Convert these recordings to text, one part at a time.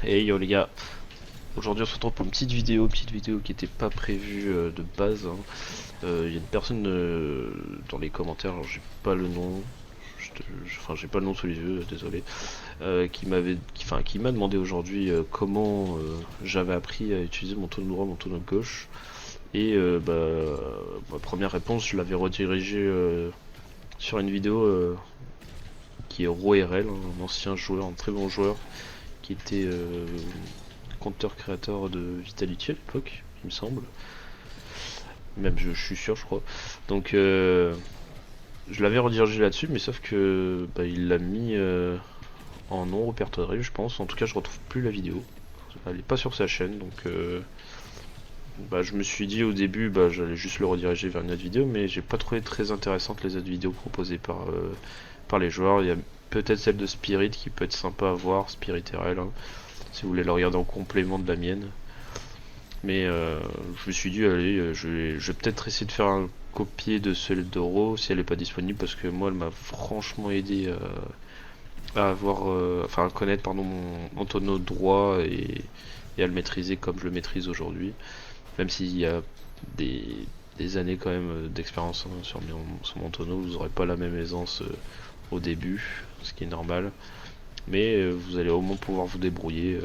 Et yo les gars, aujourd'hui on se retrouve pour une petite vidéo qui était pas prévue de base. Il y a une personne dans les commentaires, alors j'ai pas le nom, enfin j'ai pas le nom sous les yeux, désolé, qui m'a demandé aujourd'hui comment j'avais appris à utiliser mon tonneau droit, mon tonneau gauche. Et ma première réponse, je l'avais redirigée sur une vidéo qui est RoRL, un ancien joueur, un très bon joueur, qui était conteur créateur de Vitality à l'époque, il me semble. Même je suis sûr, je crois. Donc je l'avais redirigé là-dessus, mais sauf que il l'a mis en non répertorié, je pense. En tout cas, je retrouve plus la vidéo. Elle est pas sur sa chaîne, donc je me suis dit au début, j'allais juste le rediriger vers une autre vidéo, mais j'ai pas trouvé très intéressante les autres vidéos proposées par les joueurs. Il y a peut-être celle de Spirit qui peut être sympa à voir, Spirit RL, hein, si vous voulez la regarder en complément de la mienne. Mais je me suis dit, allez, je vais peut-être essayer de faire un copier de celle d'Euro si elle n'est pas disponible, parce que moi elle m'a franchement aidé à avoir, enfin à connaître pardon, mon tonneau droit et à le maîtriser comme je le maîtrise aujourd'hui. Même s'il y a des, des années quand même d'expérience sur mon tonneau, vous n'aurez pas la même aisance au début, ce qui est normal. Mais vous allez au moins pouvoir vous débrouiller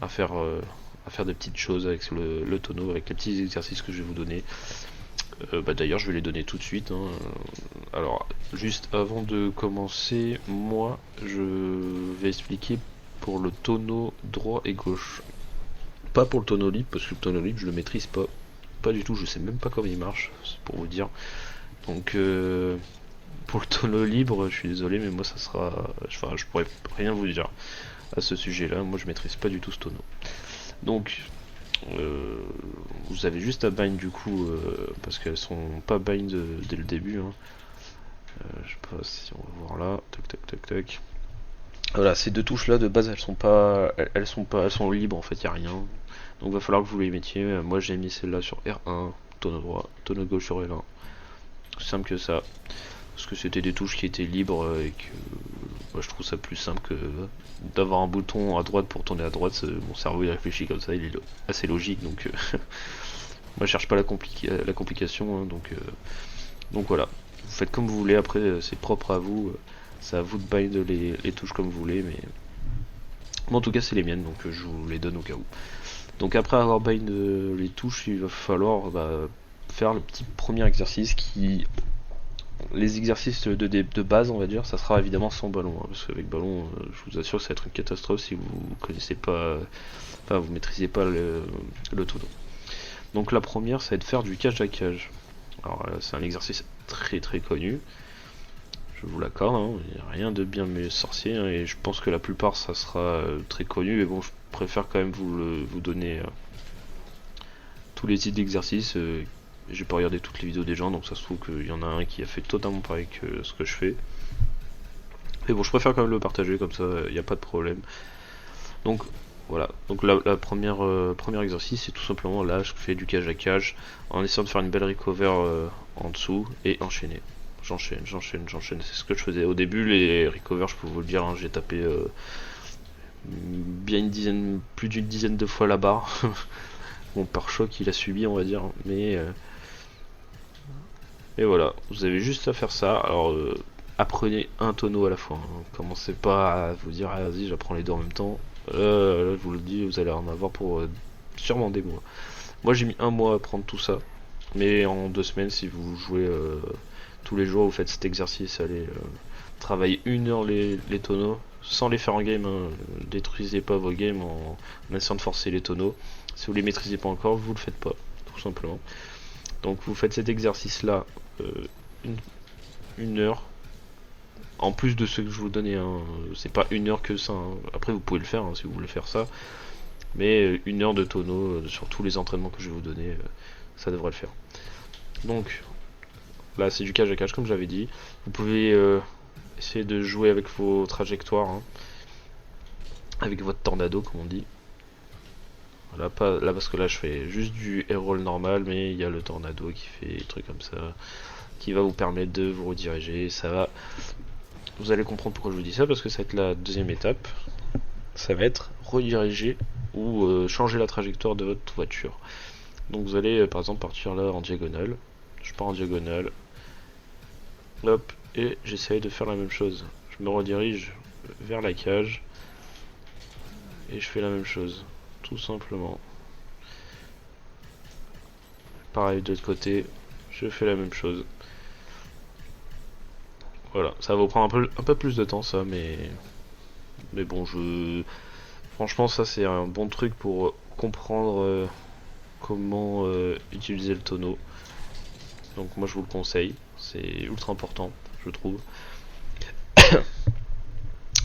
à faire des petites choses avec le tonneau, avec les petits exercices que je vais vous donner. D'ailleurs, je vais les donner tout de suite, hein. Alors, juste avant de commencer, moi, je vais expliquer pour le tonneau droit et gauche. Pas pour le tonneau libre, parce que le tonneau libre, je le maîtrise pas. Pas du tout, je sais même pas comment il marche, c'est pour vous dire. Donc, pour le tonneau libre, je suis désolé, mais moi, ça sera. Enfin, je pourrais rien vous dire à ce sujet-là. Moi, je maîtrise pas du tout ce tonneau. Donc, vous avez juste à bind du coup, parce qu'elles sont pas bind dès le début. Hein. Je sais pas si on va voir là. Tac, tac, tac, tac. Voilà, ces deux touches là de base, elles sont libres en fait, y a rien. Donc, va falloir que vous les mettiez. Moi, j'ai mis celle-là sur R1, tonneau droit, tonneau gauche sur L1. Simple que ça. Parce que c'était des touches qui étaient libres et que moi, je trouve ça plus simple que d'avoir un bouton à droite pour tourner à droite. Mon cerveau il réfléchit comme ça, il est assez logique. Donc moi je cherche pas la complication. Hein, donc voilà. Vous faites comme vous voulez, après c'est propre à vous. C'est à vous de bind les touches comme vous voulez. Mais en tout cas c'est les miennes, donc je vous les donne au cas où. Donc après avoir bind les touches, il va falloir faire le petit premier exercice qui les exercices de base, on va dire, ça sera évidemment sans ballon, hein, parce qu'avec ballon, je vous assure que ça va être une catastrophe si vous connaissez pas, enfin vous maîtrisez pas le tonneau. Donc la première, ça va être faire du cage à cage. Alors c'est un exercice très très connu, je vous l'accorde, hein, il n'y a rien de bien mieux sorcier, hein, et je pense que la plupart ça sera très connu, mais bon, je préfère quand même vous donner tous les types d'exercices. J'ai pas regardé toutes les vidéos des gens, donc ça se trouve qu'il y en a un qui a fait totalement pareil que ce que je fais. Mais bon, je préfère quand même le partager, comme ça, il n'y a pas de problème. Donc voilà, donc la première, premier exercice, c'est tout simplement là, je fais du cage à cage, en essayant de faire une belle recover en dessous, et enchaîner. J'enchaîne, c'est ce que je faisais. Au début, les recovers, je peux vous le dire, hein, j'ai tapé bien une dizaine, plus d'une dizaine de fois la barre. Bon, par choc, il a subi, on va dire, mais... Et voilà, vous avez juste à faire ça. Alors, apprenez un tonneau à la fois. Hein. Commencez pas à vous dire, ah, vas-y, j'apprends les deux en même temps. Là, je vous le dis, vous allez en avoir pour sûrement des mois. Moi, j'ai mis un mois à apprendre tout ça. Mais en 2 semaines, si vous jouez tous les jours, vous faites cet exercice, allez travailler 1 heure les tonneaux, sans les faire en game. Hein. Détruisez pas vos games en essayant de forcer les tonneaux. Si vous les maîtrisez pas encore, vous le faites pas, tout simplement. Donc vous faites cet exercice là une heure. En plus de ce que je vous donnais, hein. C'est pas 1 heure que ça. Hein. Après vous pouvez le faire hein, si vous voulez faire ça. Mais 1 heure de tonneau sur tous les entraînements que je vais vous donner, ça devrait le faire. Donc là c'est du cage à cage comme j'avais dit. Vous pouvez essayer de jouer avec vos trajectoires, hein, avec votre tornado comme on dit. Là, pas, là parce que là je fais juste du air roll normal, mais il y a le tornado qui fait des trucs comme ça, qui va vous permettre de vous rediriger. Ça va, vous allez comprendre pourquoi je vous dis ça, parce que ça va être la deuxième étape. ça va être rediriger ou changer la trajectoire de votre voiture. Donc vous allez par exemple partir là en diagonale, je pars en diagonale, hop, et j'essaye de faire la même chose. Je me redirige vers la cage et je fais la même chose, tout simplement. Pareil de l'autre côté, je fais la même chose. Voilà, ça va vous prendre un peu plus de temps ça, mais bon, franchement ça c'est un bon truc pour comprendre comment utiliser le tonneau. Donc moi je vous le conseille, c'est ultra important, je trouve.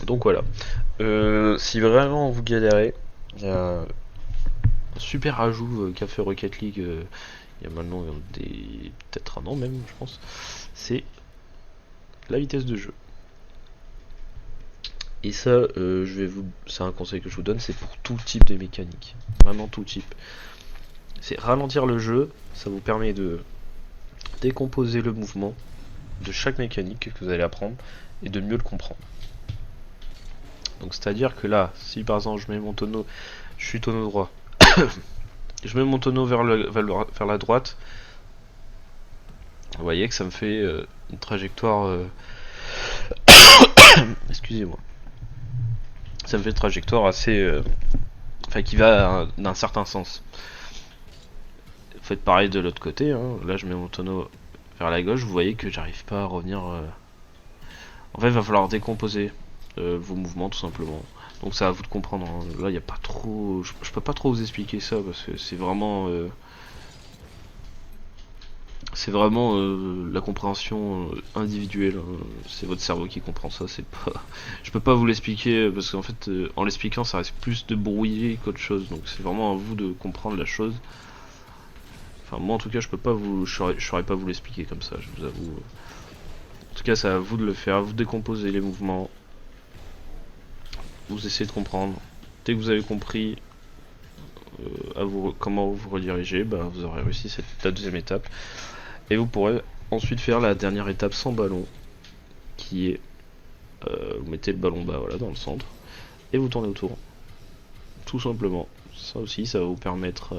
Donc voilà. Si vraiment vous galérez, il y a un super ajout qu'a fait Rocket League il y a maintenant peut-être un an même, je pense. C'est la vitesse de jeu. Et ça, c'est un conseil que je vous donne, c'est pour tout type de mécanique. Vraiment tout type. C'est ralentir le jeu, ça vous permet de décomposer le mouvement de chaque mécanique que vous allez apprendre et de mieux le comprendre. Donc c'est à dire que là, si par exemple je mets mon tonneau, je suis tonneau droit, je mets mon tonneau vers la droite, vous voyez que ça me fait une trajectoire excusez-moi, ça me fait une trajectoire assez enfin qui va d'un certain sens. Faites pareil de l'autre côté, hein. Là je mets mon tonneau vers la gauche, vous voyez que j'arrive pas à revenir en fait il va falloir décomposer vos mouvements tout simplement. Donc c'est à vous de comprendre, hein. Là il n'y a pas trop, je peux pas trop vous expliquer ça parce que c'est vraiment la compréhension individuelle, hein. C'est votre cerveau qui comprend ça, c'est pas je peux pas vous l'expliquer parce qu'en fait en l'expliquant ça risque plus de brouiller qu'autre chose, donc c'est vraiment à vous de comprendre la chose. Enfin moi en tout cas je saurais pas vous l'expliquer comme ça, je vous avoue. En tout cas c'est à vous de le faire, à vous de décomposer les mouvements, vous essayez de comprendre. Dès que vous avez compris comment vous rediriger, bah, vous aurez réussi la deuxième étape. Et vous pourrez ensuite faire la dernière étape sans ballon, qui est vous mettez le ballon bas voilà, dans le centre, et vous tournez autour. Tout simplement. Ça aussi, ça va vous permettre,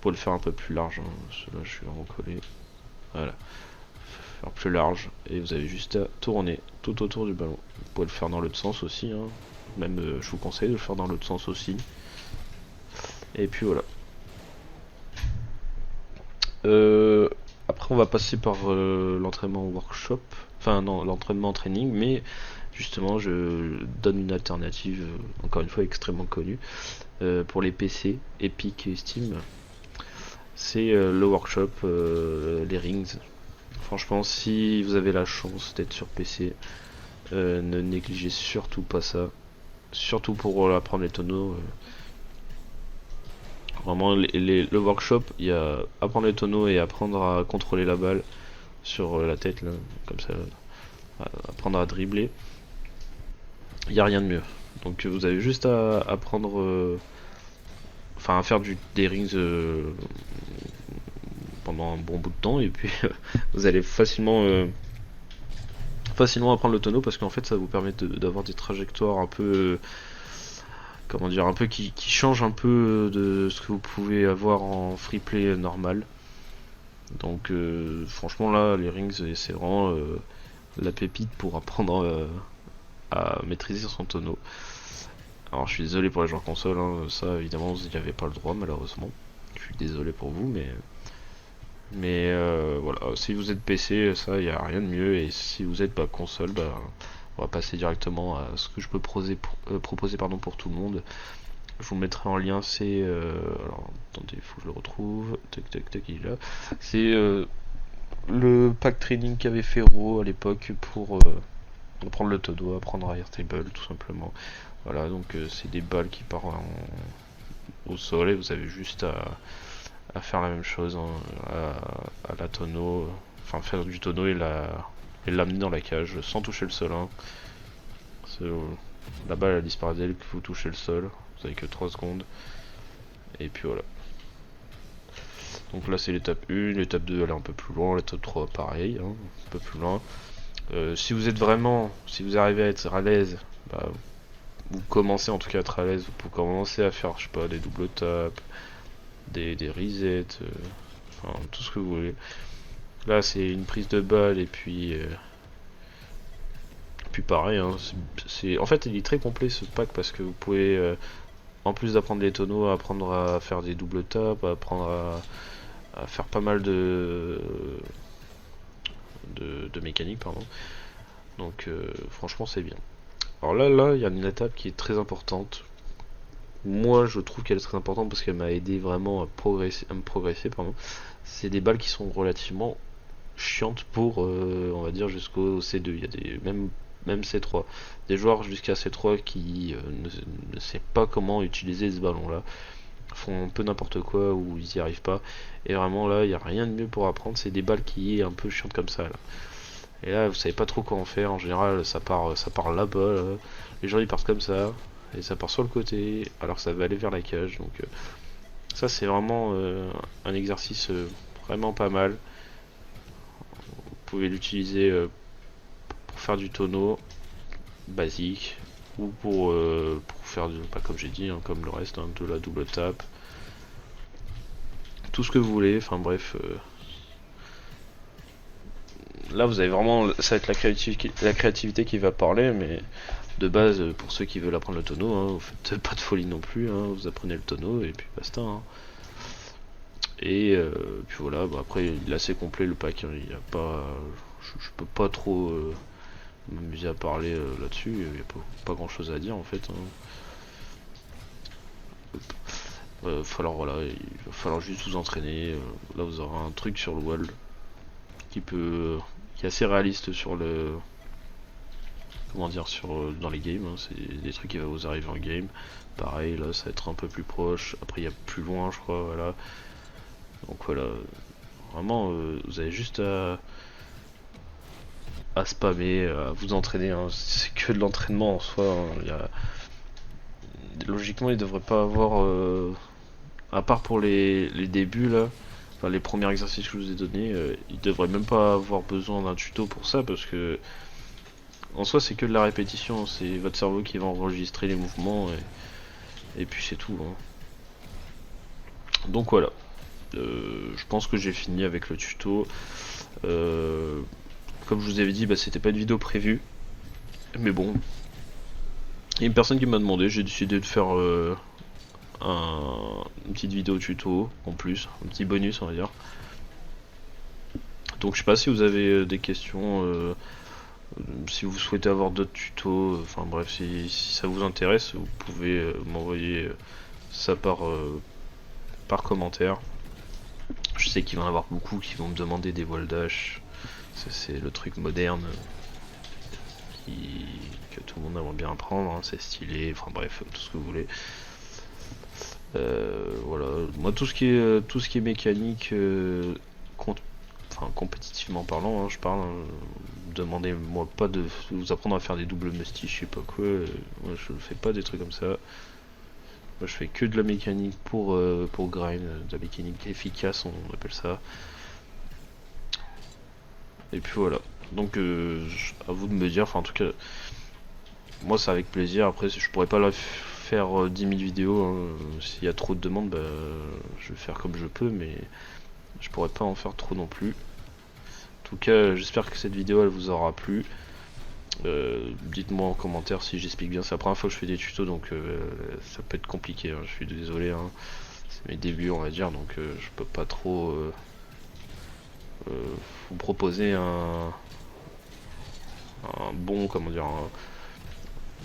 pour le faire un peu plus large, hein, là je suis vraiment collé, voilà, faire plus large, et vous avez juste à tourner tout autour du ballon. Vous pouvez le faire dans l'autre sens aussi, hein. Même je vous conseille de le faire dans l'autre sens aussi. Et puis voilà. Après on va passer par l'entraînement workshop, enfin non, l'entraînement training, mais justement je donne une alternative, encore une fois extrêmement connue, pour les PC, Epic et Steam. C'est le workshop, les rings. Franchement si vous avez la chance d'être sur PC, ne négligez surtout pas ça. Surtout pour apprendre les tonneaux. Vraiment, le workshop, il y a apprendre les tonneaux et apprendre à contrôler la balle sur la tête, là, comme ça, apprendre à dribbler. Il n'y a rien de mieux. Donc vous avez juste à apprendre, enfin à faire des rings pendant un bon bout de temps, et puis vous allez facilement apprendre le tonneau parce qu'en fait ça vous permet d'avoir des trajectoires un peu comment dire, un peu qui change un peu de ce que vous pouvez avoir en free play normal. Donc franchement là les rings c'est vraiment la pépite pour apprendre à maîtriser son tonneau. Alors je suis désolé pour les joueurs console, hein, ça évidemment vous n'y avez pas le droit malheureusement. Je suis désolé pour vous mais voilà, si vous êtes PC ça il n'y a rien de mieux, et si vous êtes pas console, bah on va passer directement à ce que je peux proposer pour tout le monde. Je vous mettrai en lien, c'est alors attendez, il faut que je le retrouve. Tac tac tac, il est là. C'est le pack training qu'avait fait Ro à l'époque pour apprendre le todo, apprendre à airtable tout simplement. Voilà, donc c'est des balles qui partent au sol et vous avez juste à faire la même chose, hein, à la tonneau, enfin faire du tonneau et l'amener dans la cage sans toucher le sol, hein. La balle elle disparaît dès que vous touchez le sol, vous avez que 3 secondes, et puis voilà. Donc là c'est l'étape 1, l'étape 2 elle est un peu plus loin, l'étape 3 pareil, hein, un peu plus loin. Si vous arrivez à être à l'aise, bah, vous commencez en tout cas à être à l'aise, vous pouvez commencer à faire, je sais pas, des double taps, des resets, enfin tout ce que vous voulez. Là c'est une prise de balle et puis pareil, hein, en fait il est très complet ce pack parce que vous pouvez, en plus d'apprendre les tonneaux, apprendre à faire des double taps, apprendre à faire pas mal de mécanique, pardon. Donc franchement c'est bien. Alors là, il y a une étape qui est très importante. Moi, je trouve qu'elle est très importante parce qu'elle m'a aidé vraiment à me progresser, pardon. C'est des balles qui sont relativement chiantes pour, on va dire, jusqu'au C2. Il y a même C3. Des joueurs jusqu'à C3 qui ne savent pas comment utiliser ce ballon-là. Font un peu n'importe quoi ou ils n'y arrivent pas. Et vraiment là, il n'y a rien de mieux pour apprendre. C'est des balles qui est un peu chiantes comme ça, là. Et là, vous savez pas trop quoi en faire. En général, ça part là-bas. Là. Les gens ils partent comme ça. Et ça part sur le côté. Alors que ça va aller vers la cage. Donc, ça, c'est vraiment un exercice vraiment pas mal. Vous pouvez l'utiliser pour faire du tonneau basique. Ou pour faire, pas comme j'ai dit, hein, comme le reste, hein, de la double tape. Tout ce que vous voulez. Enfin, bref. Là, vous avez vraiment. Ça va être la créativité qui va parler. Mais. De base, pour ceux qui veulent apprendre le tonneau, hein, vous faites pas de folie non plus, hein, vous apprenez le tonneau et puis basta. Hein. Et puis voilà, bah après il est assez complet le pack, hein, il y a pas, je peux pas trop m'amuser à parler là-dessus, il n'y a pas grand chose à dire en fait. Hein. Voilà, il va falloir juste vous entraîner. Là vous aurez un truc sur le wall qui est assez réaliste sur le, comment dire, dans les games, hein, c'est des trucs qui vont vous arriver en game. Pareil, là ça va être un peu plus proche. Après il y a plus loin, je crois, voilà. Donc voilà, vraiment, vous avez juste à spammer, à vous entraîner. Hein. C'est que de l'entraînement en soi. Hein. Logiquement, il devrait pas avoir, à part pour les débuts là, enfin les premiers exercices que je vous ai donnés, il devrait même pas avoir besoin d'un tuto pour ça parce que en soi c'est que de la répétition, c'est votre cerveau qui va enregistrer les mouvements et puis c'est tout. Hein. Donc voilà, je pense que j'ai fini avec le tuto. Comme je vous avais dit, bah, c'était pas une vidéo prévue, mais bon, il y a une personne qui m'a demandé, j'ai décidé de faire une petite vidéo tuto en plus, un petit bonus on va dire. Donc je sais pas si vous avez des questions, si vous souhaitez avoir d'autres tutos, enfin bref, si ça vous intéresse, vous pouvez m'envoyer ça par commentaire. Je sais qu'il va y en avoir beaucoup qui vont me demander des voiles dash, c'est le truc moderne que tout le monde aimerait bien apprendre, hein, c'est stylé, enfin bref, tout ce que vous voulez. Voilà, moi tout ce qui est mécanique, compétitivement parlant, hein, je parle. Hein, demandez-moi pas de vous apprendre à faire des doubles musty, je sais pas quoi. Moi je fais pas des trucs comme ça. Moi je fais que de la mécanique pour grind, de la mécanique efficace, on appelle ça. Et puis voilà. Donc à vous de me dire, enfin en tout cas, moi c'est avec plaisir. Après je pourrais pas faire 10 000 vidéos. Hein. S'il y a trop de demandes, bah, je vais faire comme je peux, mais je pourrais pas en faire trop non plus. En tout cas, j'espère que cette vidéo elle vous aura plu. Dites-moi en commentaire si j'explique bien. C'est la première fois que je fais des tutos, donc ça peut être compliqué. Hein. Je suis désolé. Hein. C'est mes débuts, on va dire, donc je peux pas trop vous proposer un bon, comment dire,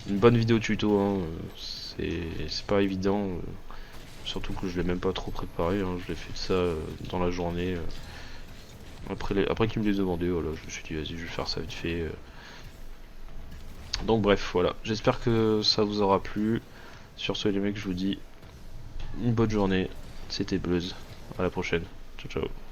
une bonne vidéo tuto. Hein. C'est pas évident. Surtout que je l'ai même pas trop préparé. Hein. Je l'ai fait de ça dans la journée. Après qu'il me les demandé, voilà, je me suis dit vas-y, je vais faire ça vite fait. Donc bref, voilà. J'espère que ça vous aura plu. Sur ce les mecs, je vous dis une bonne journée. C'était Bleuze. À la prochaine. Ciao ciao.